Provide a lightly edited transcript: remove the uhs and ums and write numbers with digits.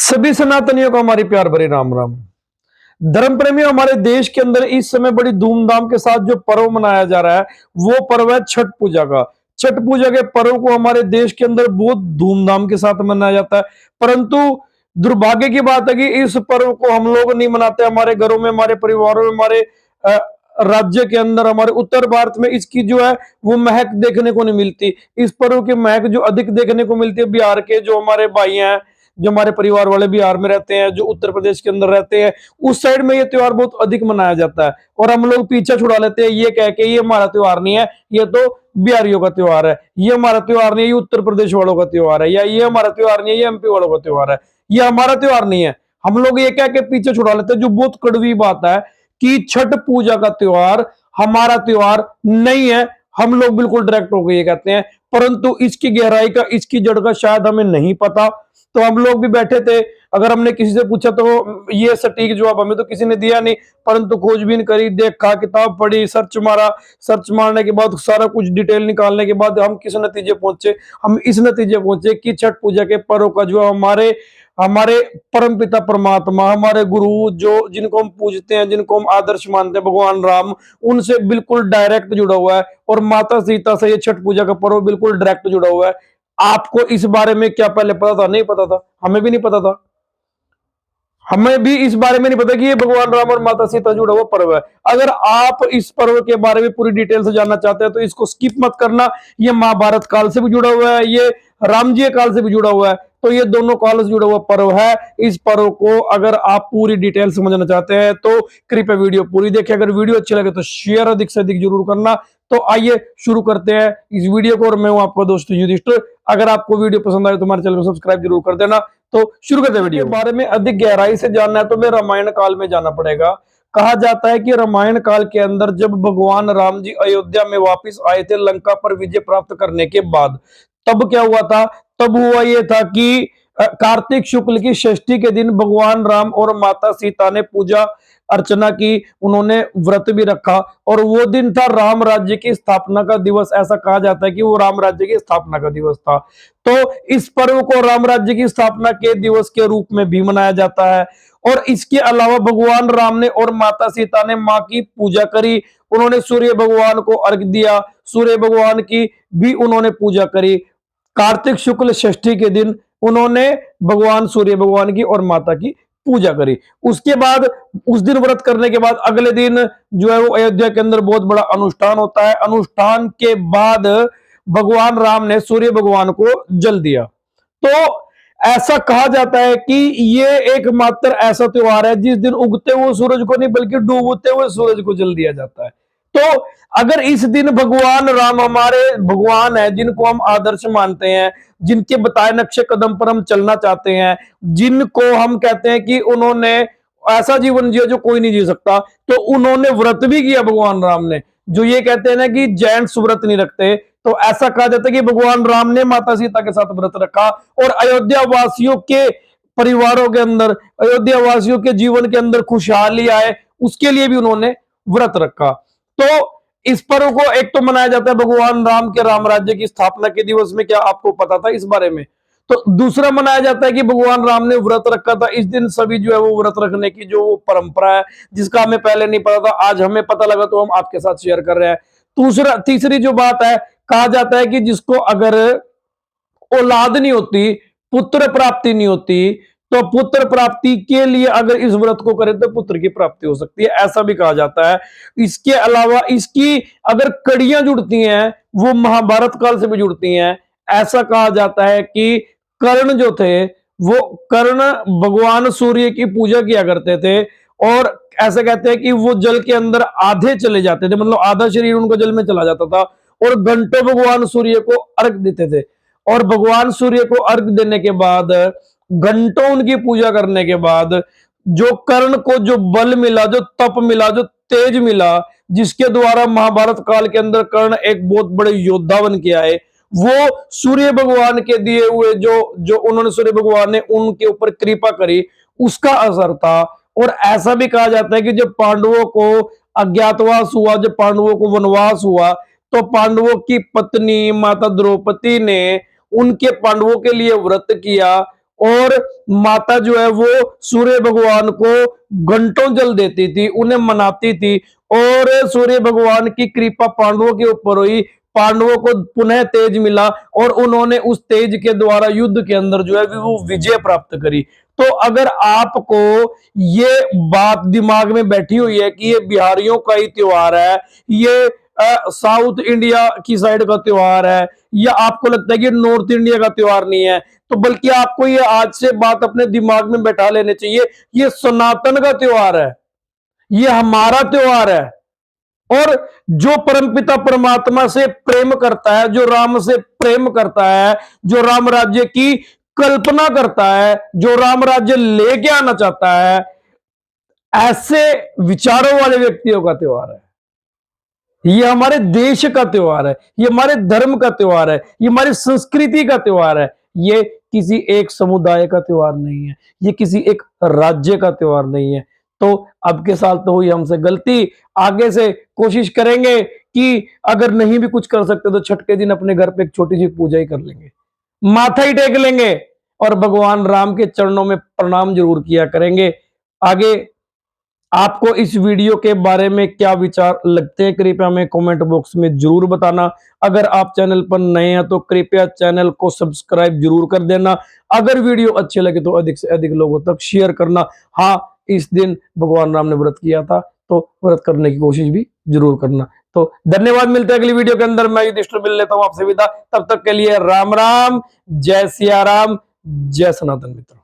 सभी सनातनियों को हमारी प्यार भरी राम राम। धर्म प्रेमियों, हमारे देश के अंदर इस समय बड़ी धूमधाम के साथ जो पर्व मनाया जा रहा है वो पर्व है छठ पूजा का। छठ पूजा के पर्व को हमारे देश के अंदर बहुत धूमधाम के साथ मनाया जाता है, परंतु दुर्भाग्य की बात है कि इस पर्व को हम लोग नहीं मनाते। हमारे घरों में, हमारे परिवारों में, हमारे अ, राज्य के अंदर, हमारे उत्तर भारत में इसकी जो है वो महक देखने को नहीं मिलती। इस पर्व की महक जो अधिक देखने को मिलती है बिहार के जो हमारे भाई हैं, जो हमारे परिवार वाले बिहार में रहते हैं, जो उत्तर प्रदेश के अंदर रहते हैं, उस साइड में ये त्योहार बहुत अधिक मनाया जाता है। और हम लोग पीछे छुड़ा लेते हैं ये कह के ये हमारा त्योहार नहीं है, ये तो बिहारियों का त्योहार है, ये हमारा त्योहार नहीं है, ये उत्तर प्रदेश वालों का त्योहार है, या ये हमारा त्योहार नहीं है, ये एमपी वालों का त्योहार है, ये हमारा त्योहार नहीं है। हम लोग ये कह के पीछे छुड़ा लेते हैं, जो बहुत कड़वी बात है कि छठ पूजा का त्योहार हमारा त्योहार नहीं है। हम लोग बिल्कुल डायरेक्ट होकर ये कहते हैं, परंतु इसकी गहराई का, इसकी जड़ का शायद हमें नहीं पता। तो हम लोग भी बैठे थे, अगर हमने किसी से पूछा तो ये सटीक जवाब हमें तो किसी ने दिया नहीं, परंतु खोजबीन करी, देखा, किताब पढ़ी, सर्च मारा, सर्च मारने के बाद सारा कुछ डिटेल निकालने के बाद हम किस नतीजे पहुंचे, हम इस नतीजे पहुंचे कि छठ पूजा के पर्व का जो हमारे हमारे परम पिता परमात्मा, हमारे गुरु, जो जिनको हम पूजते हैं, जिनको हम आदर्श मानते हैं, भगवान राम, उनसे बिल्कुल डायरेक्ट जुड़ा हुआ है। और माता सीता से ये छठ पूजा का पर्व बिल्कुल डायरेक्ट जुड़ा हुआ है। आपको इस बारे में क्या पहले पता था? नहीं पता था, हमें भी नहीं पता था। हमें भी इस बारे में नहीं पता कि ये भगवान राम और माता सीता जुड़ा हुआ पर्व है। अगर आप इस पर्व के बारे में पूरी डिटेल से जानना चाहते हैं तो इसको स्किप मत करना। ये महाभारत काल से भी जुड़ा हुआ है, ये राम जी काल से भी जुड़ा हुआ है, तो ये दोनों काल से जुड़ा हुआ पर्व है। इस पर्व को अगर आप पूरी डिटेल समझना चाहते हैं तो कृपया वीडियो पूरी देखें। अगर वीडियो अच्छी लगे तो शेयर अधिक से अधिक जरूर करना। तो आइए शुरू करते हैं इस वीडियो को, और मैं हूं आपका दोस्त युधिष्ठिर। अगर आपको वीडियो पसंद आए तो हमारे चैनल को सब्सक्राइब जरूर कर देना। तो शुरू करते हैं वीडियो। के बारे में अधिक गहराई से जानना है तो मैं रामायण काल में जाना पड़ेगा। कहा जाता है कि रामायण काल के अंदर जब भगवान राम जी अयोध्या में वापस आए थे लंका पर विजय प्राप्त करने के बाद, तब क्या हुआ था? तब हुआ ये था कि कार्तिक शुक्ल की षष्ठी के दिन भगवान राम और माता सीता ने पूजा अर्चना की, उन्होंने व्रत भी रखा, और वो दिन था राम राज्य की स्थापना का दिवस। ऐसा कहा जाता है कि वो राम राज्य की स्थापना का दिवस था। तो इस पर्व को राम राज्य की स्थापना के दिवस के रूप में भी मनाया जाता है। और इसके अलावा भगवान राम ने और माता सीता ने मां की पूजा करी, उन्होंने सूर्य भगवान को अर्घ दिया, सूर्य भगवान की भी उन्होंने पूजा करी। कार्तिक शुक्ल षष्ठी के दिन उन्होंने भगवान सूर्य भगवान की और माता की पूजा करी। उसके बाद, उस दिन व्रत करने के बाद अगले दिन जो है वो अयोध्या के अंदर बहुत बड़ा अनुष्ठान होता है। अनुष्ठान के बाद भगवान राम ने सूर्य भगवान को जल दिया। तो ऐसा कहा जाता है कि ये एकमात्र ऐसा त्योहार है जिस दिन उगते हुए सूरज को नहीं बल्कि डूबते हुए सूरज को जल दिया जाता है। तो अगर इस दिन भगवान राम हमारे भगवान है, जिनको हम आदर्श मानते हैं, जिनके बताए नक्शे कदम पर हम चलना चाहते हैं, जिनको हम कहते हैं कि उन्होंने ऐसा जीवन जिया जो कोई नहीं जी सकता, तो उन्होंने व्रत भी किया भगवान राम ने। जो ये कहते हैं ना कि जेंट्स व्रत नहीं रखते, तो ऐसा कहा जाता है कि भगवान राम ने माता सीता के साथ व्रत रखा, और अयोध्या वासियों के परिवारों के अंदर, अयोध्या वासियों के जीवन के अंदर खुशहाली आए, उसके लिए भी उन्होंने व्रत रखा। तो इस पर्व को एक तो मनाया जाता है भगवान राम के राम राज्य की स्थापना के दिवस में। क्या आपको पता था इस बारे में? तो दूसरा मनाया जाता है कि भगवान राम ने व्रत रखा था। इस दिन सभी जो है वो व्रत रखने की जो परंपरा है, जिसका हमें पहले नहीं पता था, आज हमें पता लगा तो हम आपके साथ शेयर कर रहे हैं। तीसरी जो बात है, कहा जाता है कि जिसको अगर औलाद नहीं होती, पुत्र प्राप्ति नहीं होती, तो पुत्र प्राप्ति के लिए अगर इस व्रत को करें तो पुत्र की प्राप्ति हो सकती है, ऐसा भी कहा जाता है। इसके अलावा इसकी अगर कड़ियां जुड़ती हैं वो महाभारत काल से भी जुड़ती हैं। ऐसा कहा जाता है कि कर्ण जो थे, वो कर्ण भगवान सूर्य की पूजा किया करते थे, और ऐसा कहते हैं कि वो जल के अंदर आधे चले जाते थे, मतलब आधा शरीर उनका जल में चला जाता था, और घंटों भगवान सूर्य को अर्घ देते थे। और भगवान सूर्य को अर्घ देने के बाद, घंटों उनकी पूजा करने के बाद, जो कर्ण को जो बल मिला, जो तप मिला, जो तेज मिला, जिसके द्वारा महाभारत काल के अंदर कर्ण एक बहुत बड़े योद्धा बन के आए, वो सूर्य भगवान के दिए हुए जो जो उन्होंने, सूर्य भगवान ने उनके ऊपर कृपा करी, उसका असर था। और ऐसा भी कहा जाता है कि जब पांडवों को अज्ञातवास हुआ, जब पांडवों को वनवास हुआ, तो पांडवों की पत्नी माता द्रौपदी ने उनके पांडवों के लिए व्रत किया, और माता जो है वो सूर्य भगवान को घंटों जल देती थी, उन्हें मनाती थी और सूर्य भगवान की कृपा पांडवों के ऊपर हुई। पांडवों को पुनः तेज मिला और उन्होंने उस तेज के द्वारा युद्ध के अंदर जो है वो विजय प्राप्त करी। तो अगर आपको ये बात दिमाग में बैठी हुई है कि ये बिहारियों का ही त्योहार है, ये साउथ इंडिया की साइड का त्योहार है, या आपको लगता है कि नॉर्थ इंडिया का त्योहार नहीं है, तो बल्कि आपको ये आज से बात अपने दिमाग में बैठा लेने चाहिए, ये सनातन का त्योहार है, ये हमारा त्योहार है। और जो परमपिता परमात्मा से प्रेम करता है, जो राम से प्रेम करता है, जो राम राज्य की कल्पना करता है, जो राम राज्य लेके आना चाहता है, ऐसे विचारों वाले व्यक्तियों का त्योहार है। ये हमारे देश का त्योहार है, ये हमारे धर्म का त्योहार है, ये हमारी संस्कृति का त्योहार है। ये किसी एक समुदाय का त्योहार नहीं है, ये किसी एक राज्य का त्योहार नहीं है। तो अब के साल तो हुई हमसे गलती, आगे से कोशिश करेंगे कि अगर नहीं भी कुछ कर सकते तो छठ के दिन अपने घर पे एक छोटी सी पूजा ही कर लेंगे, माथा ही टेक लेंगे और भगवान राम के चरणों में प्रणाम जरूर किया करेंगे। आगे आपको इस वीडियो के बारे में क्या विचार लगते हैं, कृपया हमें कमेंट बॉक्स में जरूर बताना। अगर आप चैनल पर नए हैं तो कृपया चैनल को सब्सक्राइब जरूर कर देना। अगर वीडियो अच्छे लगे तो अधिक से अधिक लोगों तक शेयर करना। हाँ, इस दिन भगवान राम ने व्रत किया था तो व्रत करने की कोशिश भी जरूर करना। तो धन्यवाद, मिलते हैं अगली वीडियो के अंदर। मैं युधिष्ठिर मिल लेता हूं आपसे विदा, तब तक के लिए राम राम, जय सिया राम, जय सनातन मित्रों।